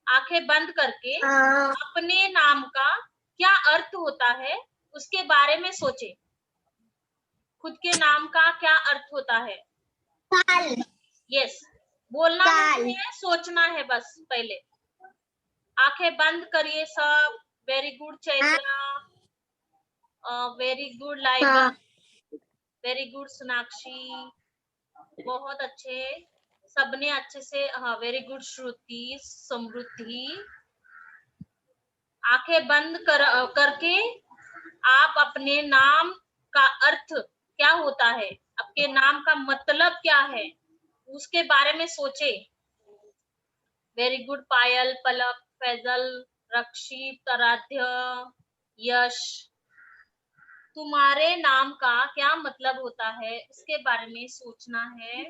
आंखें बंद करके अपने नाम का क्या अर्थ होता है उसके बारे में सोचे। खुद के नाम का क्या अर्थ होता है? यस, बोलना नहीं है, सोचना है बस। पहले आंखें बंद करिए सब। Very good Chaitra, very good Laiba, very good Sonakshi, बहुत अच्छे, सबने अच्छे से। हाँ, वेरी गुड श्रुति, समृद्धि। आंखें बंद करके आप अपने नाम का अर्थ क्या होता है, आपके नाम का मतलब क्या है, उसके बारे में सोचे। वेरी गुड पायल, पलक, फैजल, रक्षित, आराध्य, यश। तुम्हारे नाम का क्या मतलब होता है उसके बारे में सोचना है।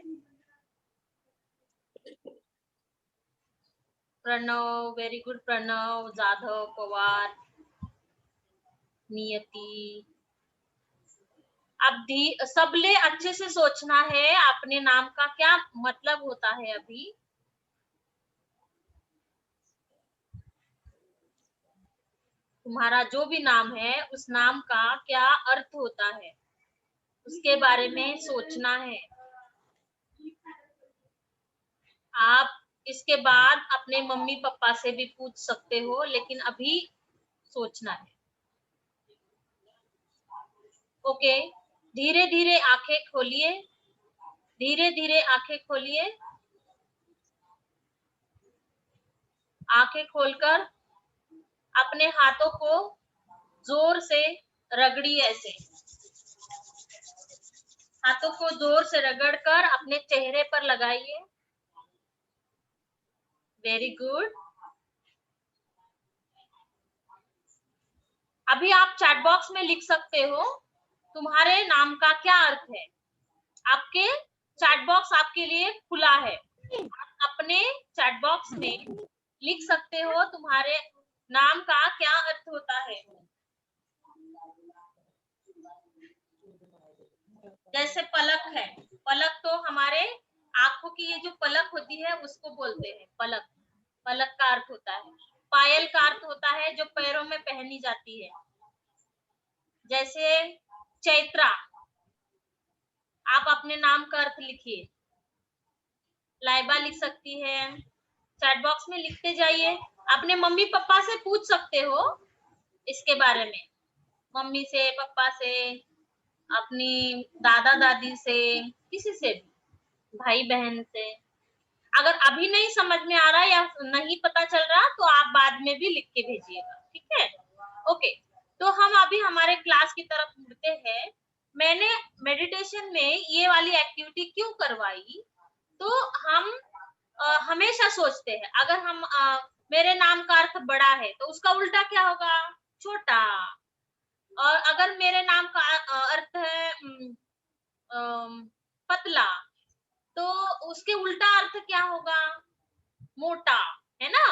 प्रणव, वेरी गुड प्रणव, जाधव, पवार, नियति। अब सबले अच्छे से सोचना है अपने नाम का क्या मतलब होता है। अभी तुम्हारा जो भी नाम है उस नाम का क्या अर्थ होता है उसके बारे में सोचना है। आप इसके बाद अपने मम्मी पापा से भी पूछ सकते हो, लेकिन अभी सोचना है। ओके, धीरे धीरे आंखें खोलिए, धीरे धीरे आंखें खोलिए। आंखें खोलकर अपने हाथों को जोर से रगड़िए। ऐसे हाथों को जोर से रगड़कर अपने चेहरे पर लगाइए। Very good. अभी आप चैट बॉक्स में लिख सकते हो तुम्हारे नाम का क्या अर्थ है। आपके चैट बॉक्स आपके लिए खुला है। आप अपने चैट बॉक्स में लिख सकते हो तुम्हारे नाम का क्या अर्थ होता है। जैसे पलक है, पलक तो हमारे आंखों की ये जो पलक होती है उसको बोलते हैं पलक। पलक का अर्थ होता है। पायल का अर्थ होता है जो पैरों में पहनी जाती है। जैसे चैत्रा, आप अपने नाम का अर्थ लिखिए। लाइबा लिख सकती है। चैट बॉक्स में लिखते जाइए। अपने मम्मी पापा से पूछ सकते हो इसके बारे में, मम्मी से, पापा से, अपनी दादा दादी से, किसी से भी, भाई बहन से। अगर अभी नहीं समझ में आ रहा या नहीं पता चल रहा तो आप बाद में भी लिख के भेजिएगा, ठीक है। ओके, तो हम अभी हमारे क्लास की तरफ मुड़ते हैं। मैंने मेडिटेशन में ये वाली एक्टिविटी क्यों करवाई, तो हम हमेशा सोचते हैं अगर हम मेरे नाम का अर्थ बड़ा है तो उसका उल्टा क्या होगा, छोटा। और अगर मेरे नाम का अर्थ है पतला, तो उसके उल्टा अर्थ क्या होगा, मोटा, है ना।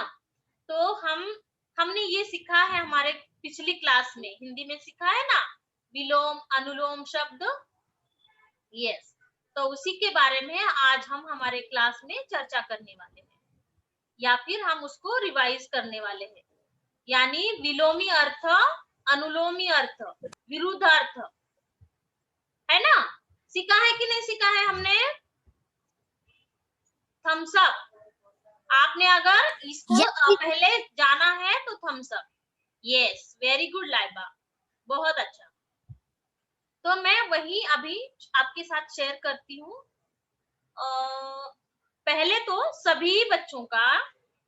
तो हमने ये सीखा है हमारे पिछली क्लास में, हिंदी में सीखा है ना, विलोम अनुलोम शब्द। यस, तो उसी के बारे में आज हम हमारे क्लास में चर्चा करने वाले हैं, या फिर हम उसको रिवाइज करने वाले हैं। यानी विलोमी अर्थ, अनुलोमी अर्थ, विरुद्ध अर्थ, है ना। सीखा है कि नहीं सीखा है हमने। Thumbs up. आपने अगर इसको पहले जाना है तो thumbs up. Yes, very good Laiba, बहुत अच्छा। तो मैं वही अभी आपके साथ शेयर करती हूँ। पहले तो सभी बच्चों का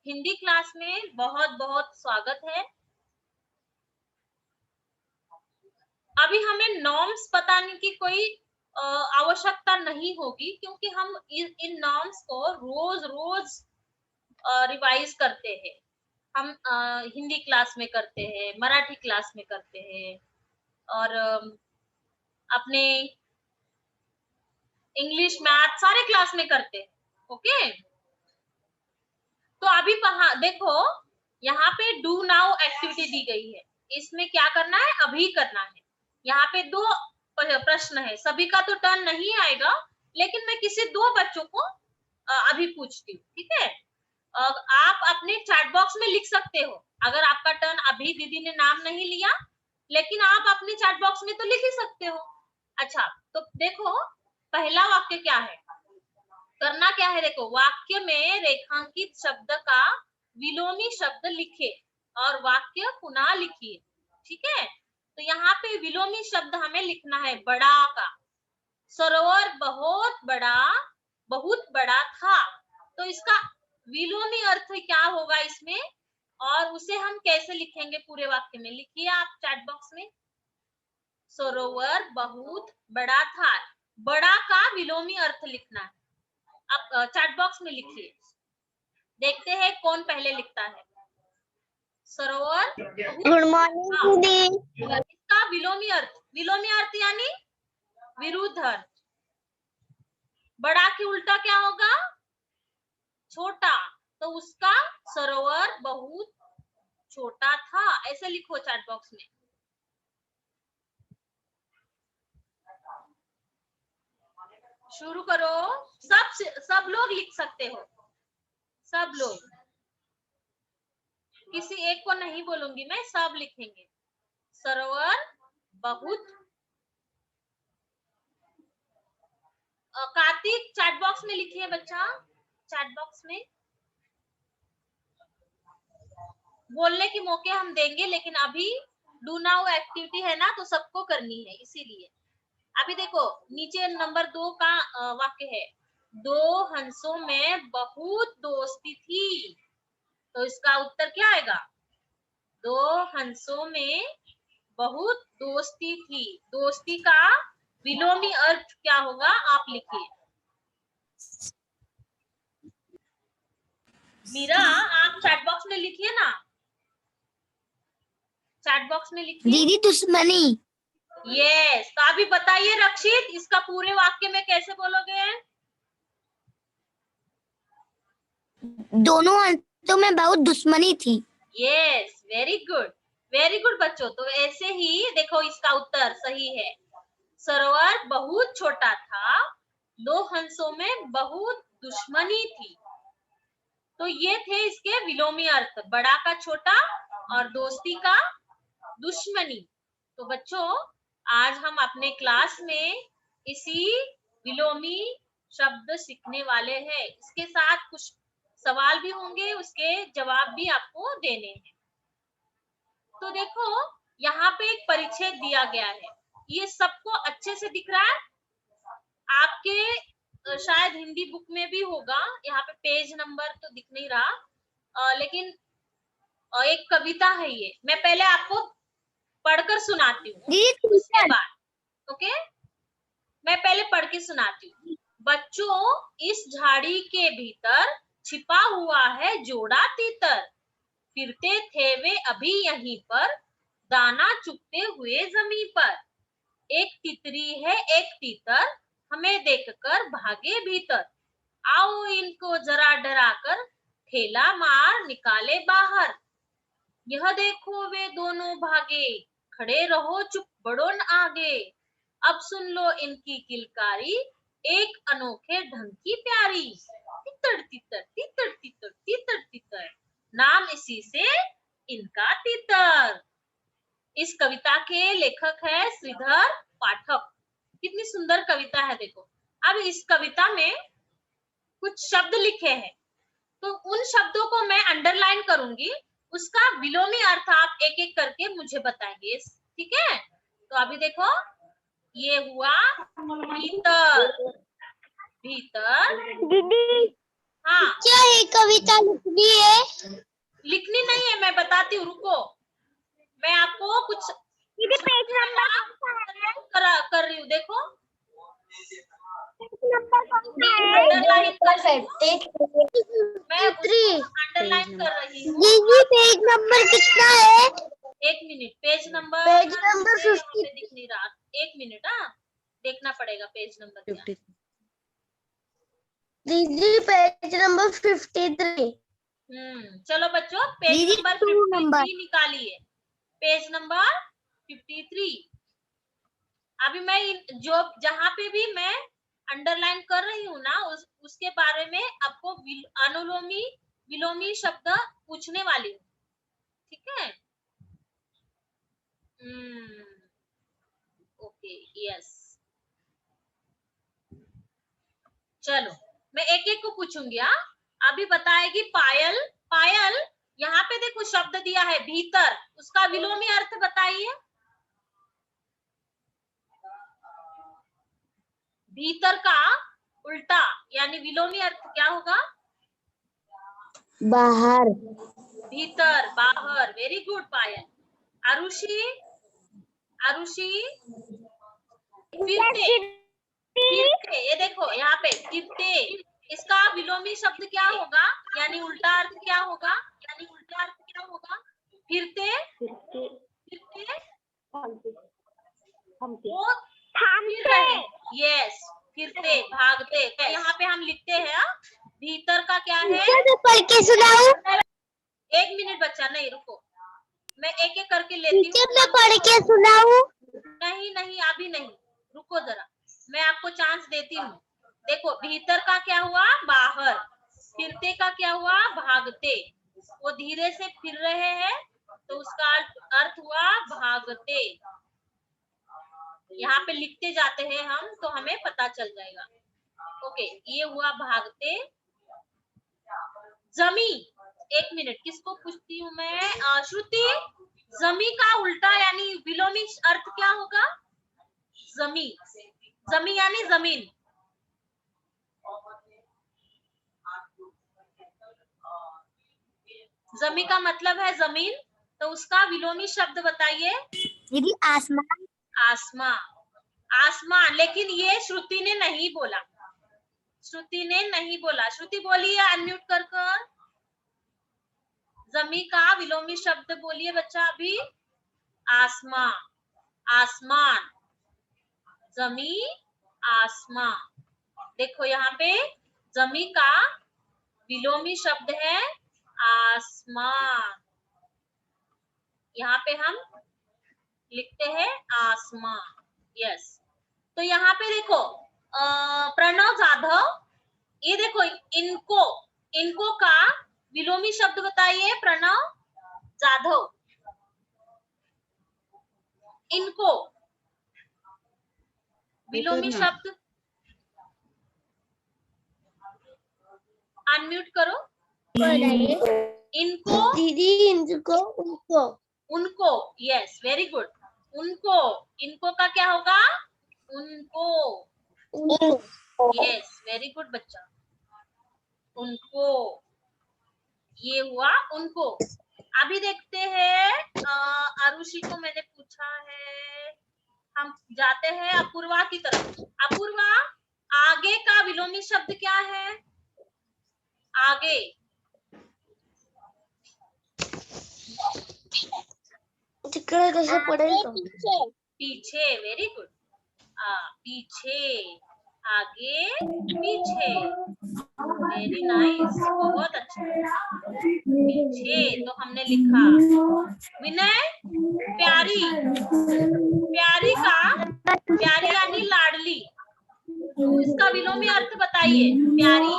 हिंदी क्लास में बहुत बहुत स्वागत है। अभी हमें नॉर्म्स बताने की कोई आवश्यकता नहीं होगी, क्योंकि हम इन नॉर्म्स को रोज रोज रिवाइज करते हैं। हम हिंदी क्लास में करते हैं, मराठी क्लास में करते हैं, और अपने इंग्लिश मैथ सारे क्लास में करते हैं। ओके, तो अभी देखो, यहाँ पे डू नाउ एक्टिविटी दी गई है। इसमें क्या करना है, अभी करना है। यहाँ पे दो प्रश्न है, सभी का तो टर्न नहीं आएगा, लेकिन मैं किसी दो बच्चों को अभी पूछती हूँ, ठीक है। आप अपने चैट चैट बॉक्स में लिख सकते हो। अगर आपका टर्न, अभी दीदी ने नाम नहीं लिया, लेकिन आप अपने चैट बॉक्स में तो लिख ही सकते हो। अच्छा, तो देखो पहला वाक्य क्या है, करना क्या है, देखो वाक्य में रेखांकित शब्द का विलोमी शब्द लिखे और वाक्य पुनः लिखिए। ठीक है, तो यहाँ पे विलोमी शब्द हमें लिखना है बड़ा का। सरोवर बहुत बड़ा था, तो इसका विलोमी अर्थ क्या होगा इसमें, और उसे हम कैसे लिखेंगे पूरे वाक्य में, लिखिए आप चैट बॉक्स में। सरोवर बहुत बड़ा था, बड़ा का विलोमी अर्थ लिखना है। आप चैट बॉक्स में लिखिए, देखते हैं कौन पहले लिखता है। सरोवर, गुड मॉर्निंग दीदी। इसका विलोमी अर्थ यानी विरुद्ध अर्थ। बड़ा के उल्टा क्या होगा, छोटा, तो उसका सरोवर बहुत छोटा था, ऐसे लिखो चैट बॉक्स में। शुरू करो, सब लोग लिख सकते हो, सब लोग, किसी एक को नहीं बोलूंगी मैं, सब लिखेंगे। सरोवर बहुत। कार्तिक चैट बॉक्स में लिखिए बच्चा, चैट बॉक्स में बोलने के मौके हम देंगे, लेकिन अभी डू नाउ एक्टिविटी है ना, तो सबको करनी है, इसीलिए। अभी देखो नीचे नंबर 2 का वाक्य है, 2 हंसों में बहुत दोस्ती थी, तो इसका उत्तर क्या आएगा, 2 हंसों में बहुत दोस्ती थी। दोस्ती का विलोमी अर्थ क्या होगा, आप लिखिए। मीरा, आप चैट बॉक्स में लिखिए ना, चैट बॉक्स में लिखिए। दीदी दुश्मनी। यस, तो अभी बताइए रक्षित, इसका पूरे वाक्य में कैसे बोलोगे। दोनों हाथों में बहुत दुश्मनी थी। यस, वेरी गुड बच्चों। तो ऐसे ही देखो, इसका उत्तर सही है, सरोवर बहुत छोटा था, 2 हंसों में बहुत दुश्मनी थी। तो ये थे इसके विलोमी अर्थ, बड़ा का छोटा और दोस्ती का दुश्मनी। तो बच्चों, आज हम अपने क्लास में इसी विलोमी शब्द सीखने वाले हैं। इसके साथ कुछ सवाल भी होंगे, उसके जवाब भी आपको देने हैं। तो देखो यहाँ पे एक परिच्छेद दिया गया है, ये सबको अच्छे से दिख रहा है आपके, शायद हिंदी बुक में भी होगा। यहाँ पे पेज नंबर तो दिख नहीं रहा, लेकिन एक कविता है ये, मैं पहले आपको पढ़कर सुनाती हूँ, उसके बाद ओके, मैं पहले पढ़ के सुनाती हूँ। बच्चों, इस झाड़ी के भीतर छिपा हुआ है जोड़ा तीतर, फिरते थे वे अभी यहीं पर, दाना चुगते हुए जमीन पर। एक तितरी है एक तीतर, हमें देखकर भागे भीतर, आओ इनको जरा डरा कर ठेला मार निकाले बाहर। यह देखो वे दोनों भागे, खड़े रहो चुप बढ़ो न आगे, अब सुन लो इनकी किलकारी, एक अनोखे ढंग की प्यारी। तितर तितर तितर तितर तितर तितर, नाम इसी से इनका तितर। इस कविता के लेखक है श्रीधर पाठक। कितनी सुंदर कविता है देखो। अब इस कविता में कुछ शब्द लिखे हैं, तो उन शब्दों को मैं अंडरलाइन करूंगी, उसका विलोमी अर्थ आप एक एक करके मुझे बताएंगे, ठीक है। तो अभी देखो, ये हुआ भीतर, भीतर। दीदी हाँ, क्या ये कविता लिखनी है? लिखनी नहीं है, मैं बताती हूँ, रुको, मैं आपको कुछ पेज नंबर कर रही हूँ, देखो अंडरलाइन मैं अंडरलाइन कर रही हूँ। दीदी पेज नंबर कितना है? एक मिनट, पेज नंबर 50 दिख नहीं रहा, एक मिनट, हाँ देखना पड़ेगा पेज नंबर क्या। दीदी पेज नंबर 53। चलो बच्चों, पेज नंबर 53 निकालिए, पेज नंबर 53। अभी मैं जो जहां पे भी मैं अंडरलाइन कर रही हूँ ना, उसके बारे में आपको अनुलोमी विलोमी शब्द पूछने वाली हूँ, ठीक है। Okay, yes. चलो मैं एक एक को पूछूंगी। अभी बताएगी पायल। पायल, यहाँ पे देखो शब्द दिया है भीतर, उसका विलोमी अर्थ बताइए। भीतर का उल्टा यानी विलोमी अर्थ क्या होगा? बाहर। भीतर, बाहर। वेरी गुड पायल। आरुषि, आरुषि, फिरते, फिरते, ये देखो यहाँ पे फिरते, इसका विलोमी शब्द क्या होगा यानी उल्टा अर्थ क्या होगा? यानी उल्टा अर्थ क्या होगा? फिरते, फिरते वो फिर रहे। यस, फिरते, भागते। तो यहाँ पे हम लिखते हैं भीतर का क्या है? मैं पढ़ के सुनाऊं? 1 मिनट बच्चा, नहीं रुको, मैं एक एक करके लेती हूँ। मैं पढ़ के सुनाऊं? नहीं नहीं, अभी नहीं, रुको जरा, मैं आपको चांस देती हूँ। देखो भीतर का क्या हुआ? बाहर। फिरते का क्या हुआ? भागते। वो धीरे से फिर रहे हैं तो उसका अर्थ हुआ भागते। यहाँ पे लिखते जाते हैं हम तो हमें पता चल जाएगा। ओके, ये हुआ भागते। जमी, 1 मिनट, किसको पूछती हूँ मैं? श्रुति, जमी का उल्टा यानी विलोमी अर्थ क्या होगा? जमी, जमी यानी जमीन। जमी का मतलब है जमीन, तो उसका विलोमी शब्द बताइए। दीदी आसमान। आसमां, आसमान। लेकिन ये श्रुति ने नहीं बोला, श्रुति ने नहीं बोला। श्रुति बोलिए अनम्यूट कर कर। जमी का विलोमी शब्द बोलिए बच्चा अभी। आसमां, आसमान, जमी, आसमां। देखो यहाँ पे जमी का विलोमी शब्द है आसमान। यहाँ पे हम लिखते हैं आसमां। यस। तो यहाँ पे देखो प्रणव जाधव, ये देखो इनको, इनको का विलोमी शब्द बताइए प्रणव जाधव। इनको विलोमी शब्द अनम्यूट करो। इनको, दीदी इनको, उनको, उनको। Yes, very good. उनको, इनको का क्या होगा? उनको। यस, वेरी गुड बच्चा। उनको, ये हुआ उनको। अभी देखते हैं आरुषि को मैंने पूछा है, हम जाते हैं अपूर्वा की तरफ। अपूर्वा, आगे का विलोमी शब्द क्या है? आगे, कैसे पढ़ेगा? पीछे। Very good. पीछे, आगे, पीछे। वेरी नाइस, बहुत अच्छा। पीछे तो हमने लिखा। विनय, प्यारी, प्यारी का, प्यारी यानी लाडली, तो इसका विलोमी अर्थ बताइए। प्यारी,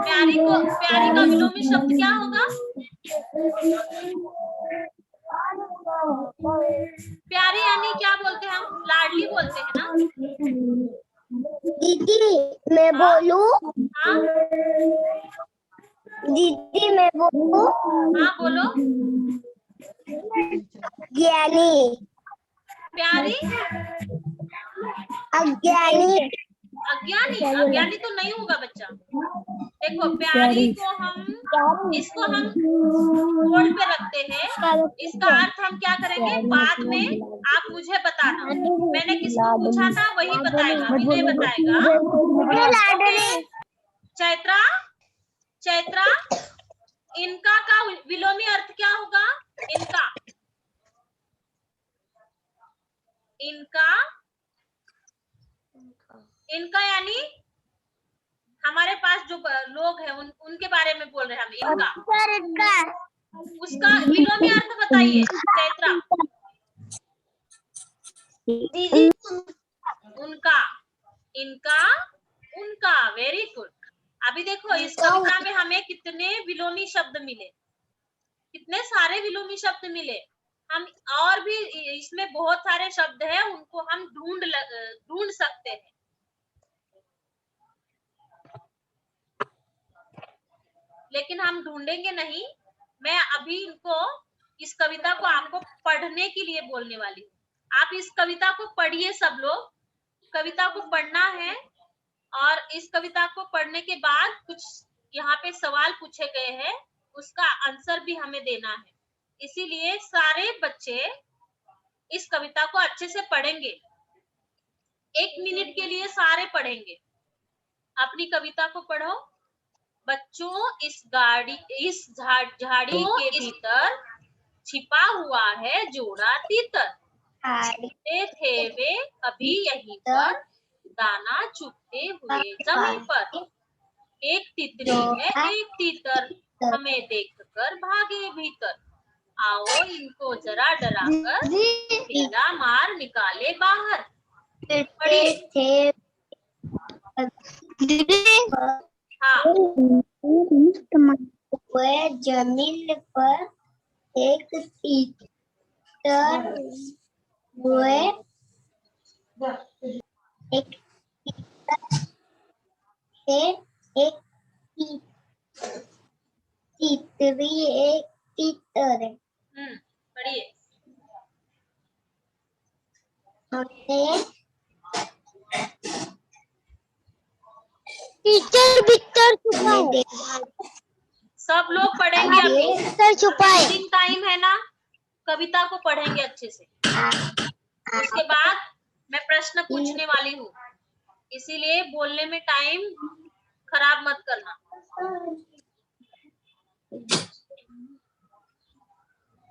प्यारी को, प्यारी का विलोमी शब्द क्या होगा? प्यारी यानी क्या बोलते हैं हम? लाडली बोलते हैं ना। दीदी मैं बोलूं? हाँ, दीदी मैं बोलूं? हाँ बोलो। ज्ञानी। प्यारी, अज्ञानी। अज्ञानी, अज्ञानी तो नहीं होगा बच्चा। देखो प्यारी को हम, इसको हम बोर्ड पे रखते हैं, इसका अर्थ हम क्या करेंगे बाद में आप मुझे बताना। मैंने किसको पूछा था वही बताएगा, विनय बताएगा। चैत्रा, चैत्रा, इनका का विलोमी अर्थ क्या होगा? इनका, इनका, इनका यानी हमारे पास जो लोग हैं उनके बारे में बोल रहे हैं हम। इनका, उसका विलोमी अर्थ बताइए चैत्रा। दीदी उनका, इनका, उनका। Very good. अभी देखो इस कविता में हमें कितने विलोमी शब्द मिले, कितने सारे विलोमी शब्द मिले। हम और भी इसमें बहुत सारे शब्द हैं, उनको हम ढूंढ सकते हैं। लेकिन हम ढूंढेंगे नहीं, मैं अभी इनको, इस कविता को आपको पढ़ने के लिए बोलने वाली हूँ। आप इस कविता को पढ़िए, सब लोग कविता को पढ़ना है। और इस कविता को पढ़ने के बाद कुछ यहाँ पे सवाल पूछे गए हैं, उसका आंसर भी हमें देना है। इसीलिए सारे बच्चे इस कविता को अच्छे से पढ़ेंगे। 1 मिनट के लिए सारे पढ़ेंगे। अपनी कविता को पढ़ो बच्चों। इस झाड़ी के भीतर छिपा हुआ है जोड़ा तीतर, छिपते थे वे अभी यहीं पर, दाना चुगते हुए जमीन पर। एक तितली है एक तीतर, हमें देखकर भागे भीतर। आओ इनको जरा डराकर बिल्ला मार निकाले बाहर। पढ़िए। हाँ, वह जमीन पर एक तीतर हुए, एक तीतरी एक तीतर। पढ़िए। टीचर भीतर छुपाए, सब लोग पढ़ेंगे अभी। भीतर छुपाए। टाइम है ना, कविता को पढ़ेंगे अच्छे से। उसके बाद मैं प्रश्न पूछने वाली हूँ, इसीलिए बोलने में टाइम खराब मत करना।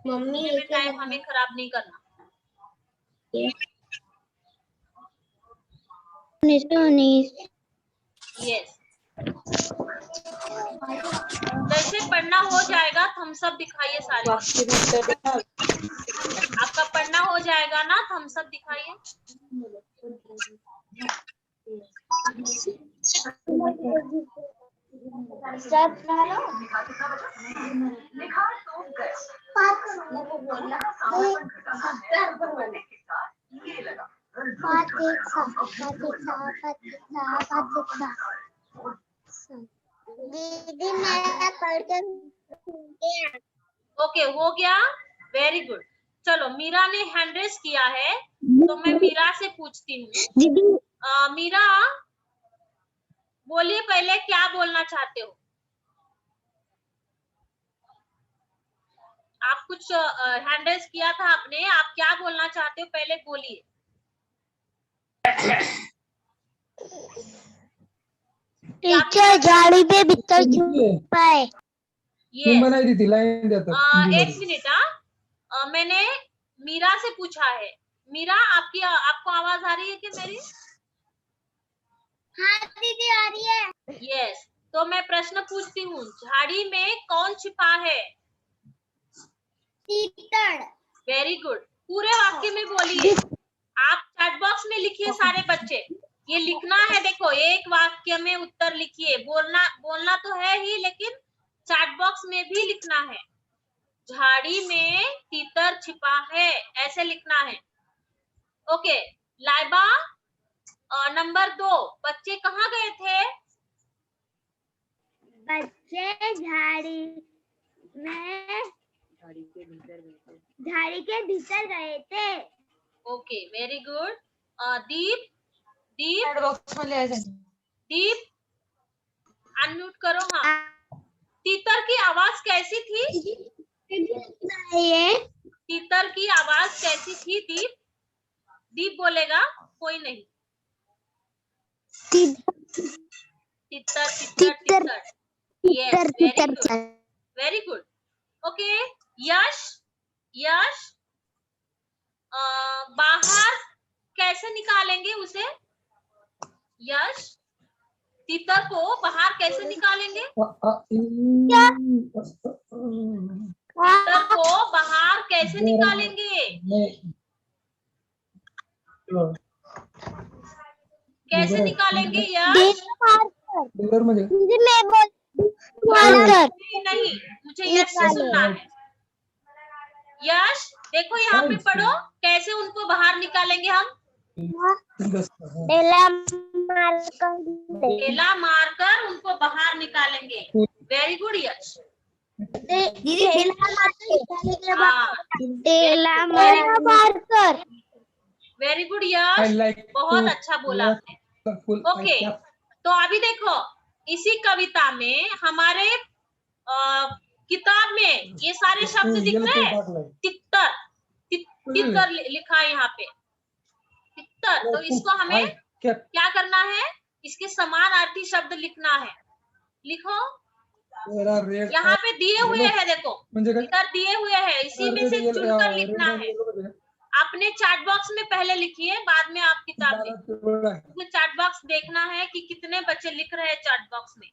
मम्मी में टाइम हमें खराब नहीं करना। यस। जैसे पढ़ना हो जाएगा थम्स अप दिखाइए सारे। आपका पढ़ना हो जाएगा ना, थम्स अप दिखाइए। दीदी मैं पढ़कर ओके, हो गया। Very good. चलो, मीरा ने हैंड रेस किया है, तो मैं मीरा से पूछती हूँ। मीरा, बोलिए पहले क्या बोलना चाहते हो। आप कुछ हैंड रेस किया था आपने, आप क्या बोलना चाहते हो पहले बोलिए। टीचर झाड़ी पे भीतर छुपाए। बनाई थी लाइन देता। 1 मिनट। मैंने मीरा से पूछा है। मीरा, आपको आवाज आ रही है क्या मेरी? हाँ दीदी आ रही है। यस। तो मैं प्रश्न पूछती हूँ, झाड़ी में कौन छिपा है? तीतर। Very good. पूरे वाक्य में बोलिए। आप चैट बॉक्स में लिखिए सारे बच्चे, ये लिखना है। देखो, एक वाक्य में उत्तर लिखिए। बोलना तो है ही, लेकिन चैट बॉक्स में भी लिखना है। झाड़ी में तीतर छिपा है, ऐसे लिखना है। ओके। लाइबा, नंबर 2, बच्चे कहाँ गए थे? बच्चे झाड़ी के भीतर गए थे। Okay, very good. Deep, Deep unmute करो। हाँ, तीतर की आवाज कैसी थी? तीतर की आवाज कैसी थी? दीप, दीप बोलेगा, कोई नहीं। तीतर तीतर तीतर। Yes, very good. ओके। यश, यश, बाहर कैसे निकालेंगे उसे? यश, तीतर को बाहर कैसे निकालेंगे? तीतर को बाहर कैसे निकालेंगे? कैसे निकालेंगे यश? नहीं, मुझे यश से सुनना है। यश देखो यहाँ पे पढ़ो, कैसे उनको बाहर निकालेंगे हम? ढेला मारकर उनको बाहर निकालेंगे। वेरी गुड यश। वेरी गुड यश, बहुत अच्छा बोला आपने। ओके, तो अभी देखो इसी कविता में हमारे किताब में ये सारे शब्द दिख रहे हैं। तितर, तितर लिखा है यहाँ पे, तितर। तो इसको हमें क्या करना है? इसके समानार्थी शब्द लिखना है। लिखो, यहाँ पे दिए हुए हैं, देखो इधर दिए हुए हैं, इसी में से चुनकर लिखना है। अपने चैट बॉक्स में पहले लिखिए, बाद में आप किताब में चैट बॉक्स देखना है कि कितने बच्चे लिख रहे हैं चैट बॉक्स में।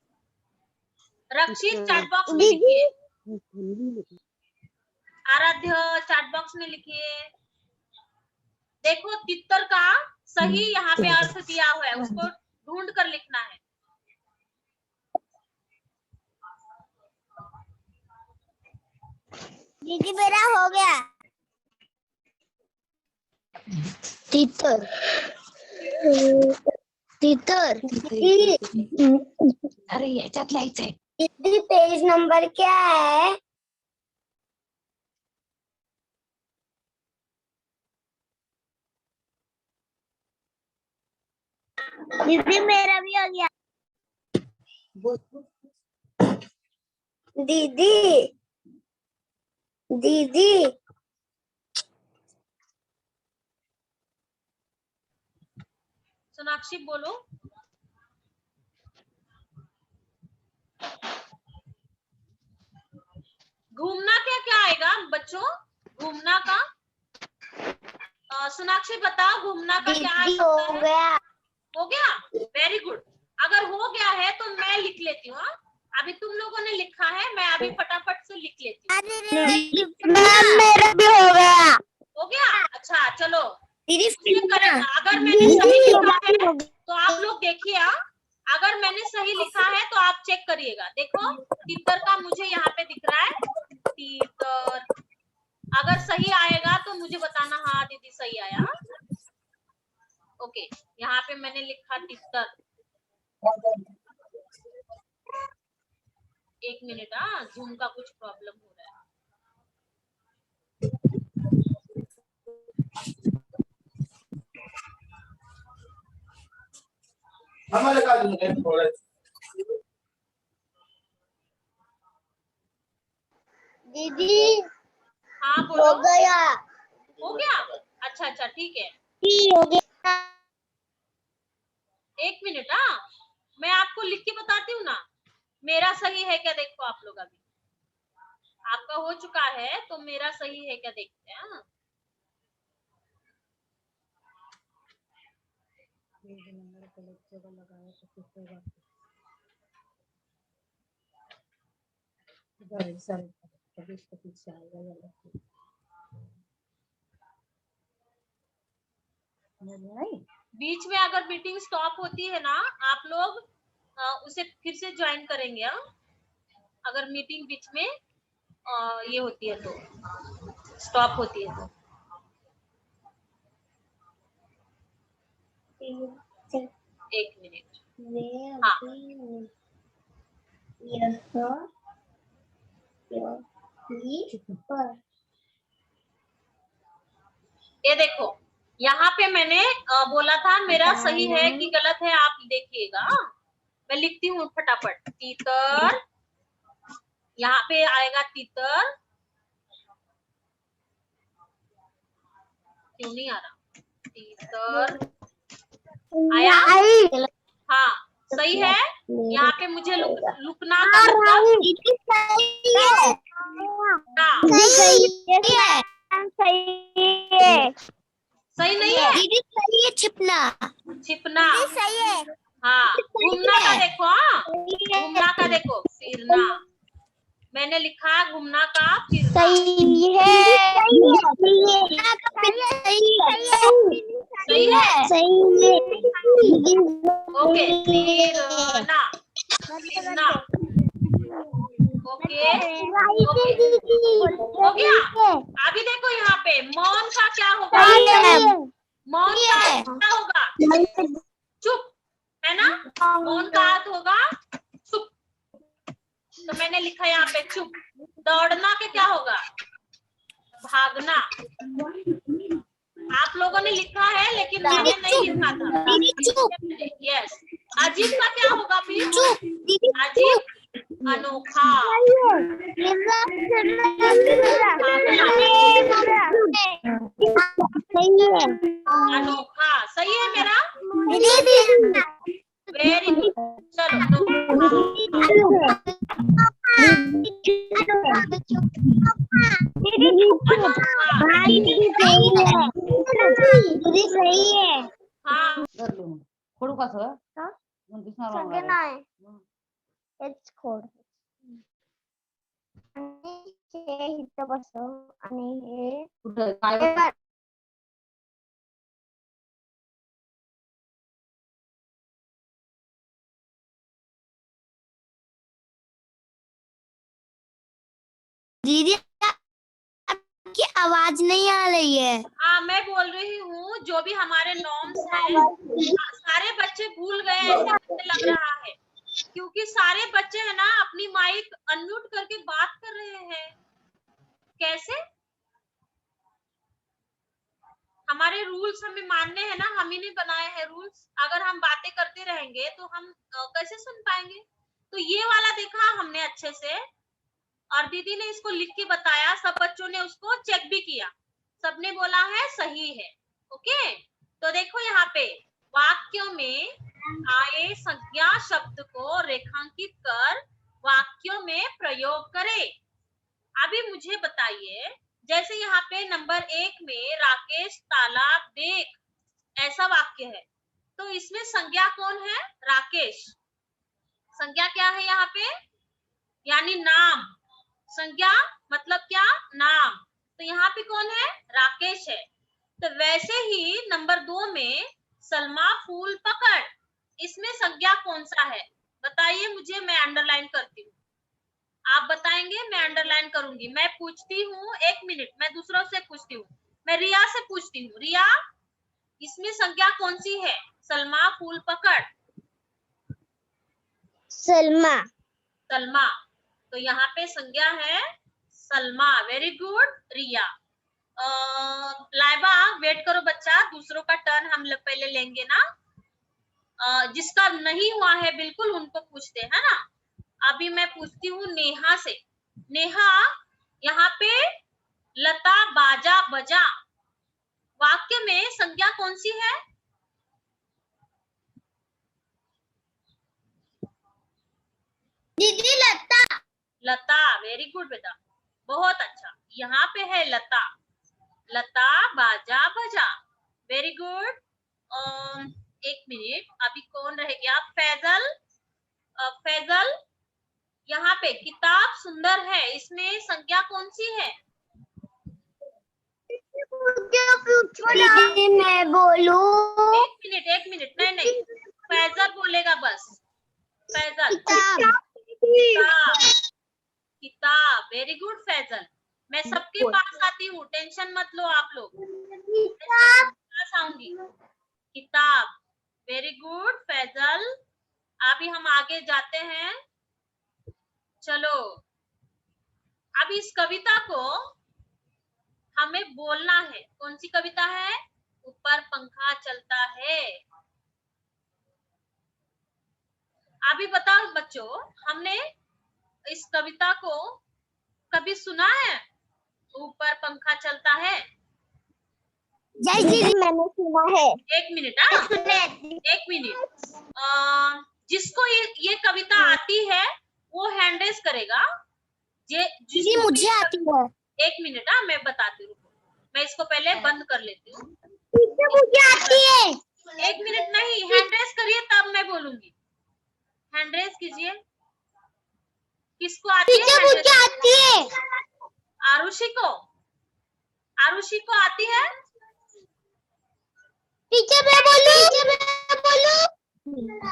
रक्षित चैट बॉक्स में लिखिए, आराध्य चैट बॉक्स में लिखिए। देखो तितर का सही यहाँ पे अर्थ दिया हुआ है, उसको ढूंढ कर लिखना है। दीदी मेरा हो गया। तितर, तितर। अरे याच्यात लिहायचंय। दीदी पेज नंबर क्या है? दीदी मेरा भी हो गया। दीदी, दीदी सोनाक्षी बोलो। घूमना क्या क्या आएगा बच्चों? घूमना का सोनाक्षी बताओ, घूमना का क्या आ सकता है? गया। हो गया, वेरी गुड। अगर हो गया है तो मैं लिख लेती हूँ। अभी तुम लोगों ने लिखा है, मैं अभी फटाफट से लिख लेती हूँ। मेरा भी हो गया। हो गया, अच्छा चलो। दीदी अगर मैंने सही लिखा है तो आप लोग देखिए, अगर मैंने सही लिखा है तो आप चेक करिएगा। देखो तीतर का मुझे यहाँ पे दिख रहा है, तीतर। अगर सही आएगा तो मुझे बताना, हाँ दीदी सही आया। ओके, यहाँ पे मैंने लिखा तीतर। एक मिनट, हाँ जूम का कुछ प्रॉब्लम हो रहा है। दीदी हाँ बोलो। हो गया। हो गया, अच्छा अच्छा ठीक है। हो गया। एक मिनट, हाँ मैं आपको लिख के बताती हूँ ना, मेरा सही है क्या देखो आप लोग। अभी आपका हो चुका है तो मेरा सही है क्या देखते हैं। हाँ बीच में अगर मीटिंग स्टॉप होती है ना, आप लोग उसे फिर से ज्वाइन करेंगे। अगर मीटिंग बीच में ये होती है तो, स्टॉप होती है तो। एक मिनट, हाँ ये देखो, यहाँ पे मैंने बोला था मेरा सही है कि गलत है, आप देखिएगा। मैं लिखती हूँ फटाफट। तीतर, यहाँ पे आएगा तीतर। क्यों नहीं आ रहा? तीतर आया, हाँ सही है। यहाँ पे मुझे लुकना का मतलब सही नहीं है। दीदी सही है, छिपना। छिपना सही है। हाँ। घूमना का देखो, हाँ घूमना का देखो, फिरना। मैंने लिखा घूमना का फिरना। सही है। सही है। सही है। ओके, सिरना, सिरना, ओके ओके, हो गया। अभी देखो यहाँ पे मौन का क्या होगा, मौन का क्या होगा, चुप, है ना। मौन का अर्थ होगा चुप, तो मैंने लिखा यहाँ पे चुप। दौड़ना के क्या होगा, भागना। आप लोगों ने लिखा है लेकिन मैंने नहीं लिखा था। यस। अजीब का क्या होगा फिर, अजीब अनोखा, अनोखा सही है मेरा, वेरी गुड। चलो सही है। हाँ खोडू कसं मग दिसणार सगळे मला. नाही हेच खोड आणि हे इथं बसव आणि हे कुठं काय दीदी आपकी आवाज नहीं आ रही है। हाँ मैं बोल रही हूँ, जो भी हमारे नॉर्म्स हैं सारे बच्चे भूल गए ऐसे मुझे लग रहा है, क्योंकि सारे बच्चे है ना अपनी माइक अनम्यूट करके बात कर रहे हैं। कैसे, हमारे रूल्स हमें मानने हैं ना, हम ही ने बनाए हैं रूल्स। अगर हम बातें करते रहेंगे तो हम कैसे सुन पाएंगे। तो ये वाला देखा हमने अच्छे से, और दीदी ने इसको लिख के बताया, सब बच्चों ने उसको चेक भी किया, सबने बोला है सही है। ओके, तो देखो यहाँ पे वाक्यों में आए संज्ञा शब्द को रेखांकित कर वाक्यों में प्रयोग करें। अभी मुझे बताइए, जैसे यहाँ पे नंबर 1 में राकेश तालाब देख, ऐसा वाक्य है, तो इसमें संज्ञा कौन है, राकेश। संज्ञा क्या है यहाँ पे, यानी नाम। संज्ञा मतलब क्या, नाम। तो यहाँ पे कौन है, राकेश है। तो वैसे ही नंबर 2 में सलमा फूल पकड़, इसमें संज्ञा कौन सा है, बताइए मुझे, मैं अंडरलाइन करती हूँ। आप बताएंगे, मैं अंडरलाइन करूंगी। मैं पूछती हूँ, 1 मिनट, मैं दूसरों से पूछती हूँ। मैं रिया से पूछती हूँ, रिया इसमें संज्ञा कौन सी है, सलमा फूल पकड़। सलमा, सलमा, तो यहाँ पे संज्ञा है सलमा। वेरी गुड रिया। लाइबा वेट करो बच्चा, दूसरों का टर्न हम लोग पहले लेंगे ना। जिसका नहीं हुआ है बिल्कुल उनको पूछते हैं ना। अभी मैं पूछती हूँ नेहा से। नेहा, यहाँ पे लता बाजा बजा, वाक्य में संज्ञा कौन सी है, दीदी लता। लता। वेरी गुड बेटा, बहुत अच्छा। यहाँ पे है लता, लता बाजा बजा। Very good. 1 मिनट, अभी कौन रह गया, फैजल। फैजल, यहाँ पे किताब सुंदर है, इसमें संज्ञा कौन सी है, दीदी मैं बोलूं। 1 मिनट, नहीं नहीं, फैजल बोलेगा बस। फैजल, किताब। किताब, किताब। Very good Faisal. मैं सबके पास आती हूँ, टेंशन मत लो आप लोग, पास आऊंगी। किताब, वेरी गुड फैजल। अभी हम आगे जाते हैं, चलो। अब इस कविता को हमें बोलना है। कौन सी कविता है, ऊपर पंखा चलता है। अभी बताओ बच्चों, हमने इस कविता को कभी सुना है, ऊपर पंखा चलता है। जय दीदी मैंने सुना है। 1 मिनट, हाँ 1 मिनट। जिसको ये कविता आती है वो हैंड रेज करेगा। दीदी मुझे आती है। 1 मिनट, हाँ मैं बताती हूँ, मैं इसको पहले बंद कर लेती हूँ। मुझे आती है। 1 मिनट नहीं, हैंड रेज करिए तब मैं बोलूंगी। हैंड रेज कीजिए, किसको आती है, मुझे आती है। आरुषि को, आरुषि को आती है। टीचर मैं बोलूं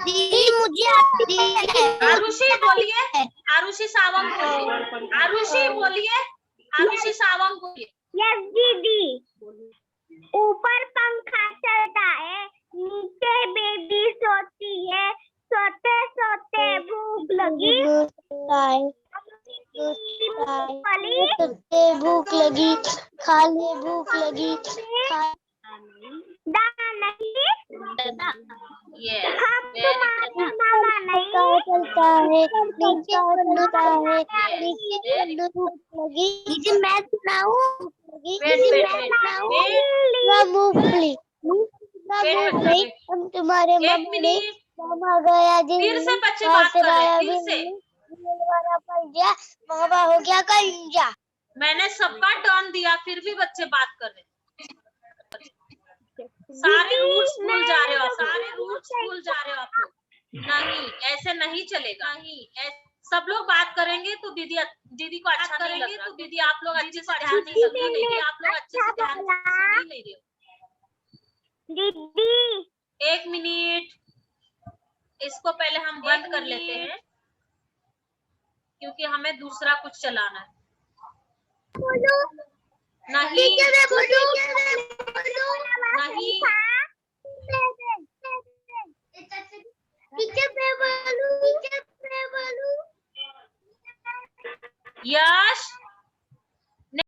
दीदी मुझे आती है। आरुषि बोलिए, आरुषि सावंत बोलिए, आरुषि बोलिए, आरुषि सावंत बोलिए। यस दीदी। ऊपर पंखा चलता है, नीचे बेबी सोती है, सोते सोते भूख लगी, सोते भूख लगी, खाने भूख लगी, दाना नहीं, यस, हम वेरी गुड। तुम्हारा नहीं चलता है, नीचे चलता है, नीचे भूख लगी। दीदी मैं सुनाऊं? मूंगफली हम तुम्हारे एक मिनट, मामा गया फिर से बच्चे बात कर रहे हैं, फिर से। पड़ गया, मामा हो गया गंजा। मैंने सबका टर्न दिया, फिर भी बच्चे बात कर रहे हैं। सारे रूट्स भूल जा रहे हो, सारे रूट्स भूल जा रहे हो आप लोग। नहीं, ऐसे नहीं चलेगा। नहीं, सब लोग बात करेंगे तो दीदी को अच्छा नहीं लग रहा। तो दीदी आप लोग अच्छे से ध्यान नहीं लग रही, आप लोग अच्छे से ध्यान सुन नहीं रहे हो। दीदी 1 मिनट, इसको पहले हम बंद कर लेते हैं, क्योंकि हमें दूसरा कुछ चलाना है। नहीं, नहीं, यश